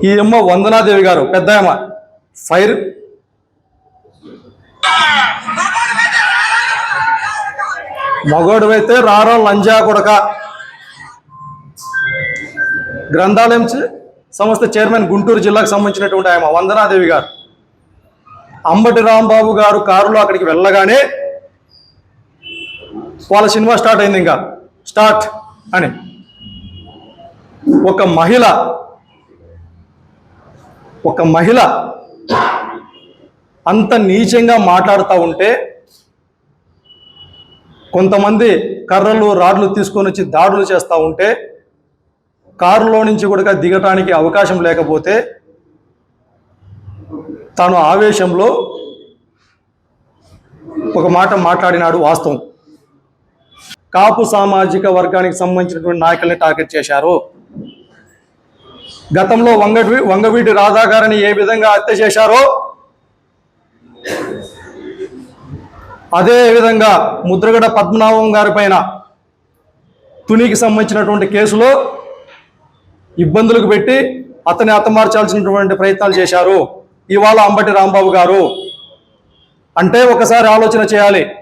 ఈ అమ్మ వందనాదేవి గారు పెద్ద అమ్మ ఫైర్ మగోడు అయితే రారో లంజా కొడక గ్రంథాలయం సంస్థ చైర్మన్ గుంటూరు జిల్లాకు సంబంధించినటువంటి ఆమె వందనాదేవి గారు అంబటి రాంబాబు గారు కారులో అక్కడికి వెళ్ళగానే వాళ్ళ సినిమా స్టార్ట్ అయింది. ఇంకా స్టార్ట్ అని ఒక మహిళ అంత నీచంగా మాట్లాడుతూ ఉంటే కొంతమంది కర్రలు రాడ్లు తీసుకొని వచ్చి దాడులు చేస్తూ ఉంటే కారులో నుంచి కూడా దిగటానికి అవకాశం లేకపోతే తాను ఆవేశంలో ఒక మాట మాట్లాడినాడు. వాస్తవం. కాపు సామాజిక వర్గానికి సంబంధించినటువంటి నాయకుల్ని టార్గెట్ చేశారు. గతంలో వంగవీటి రాధా గారిని ఏ విధంగా హత్య చేశారో అదే విధంగా ముద్రగడ పద్మనాభం గారి పైన తునికి సంబంధించినటువంటి కేసులో ఇబ్బందులకు పెట్టి అతన్ని హతమార్చాల్సినటువంటి ప్రయత్నాలు చేశారు ఇవాళ అంబటి రాంబాబు గారు. అంటే ఒకసారి ఆలోచన చేయాలి.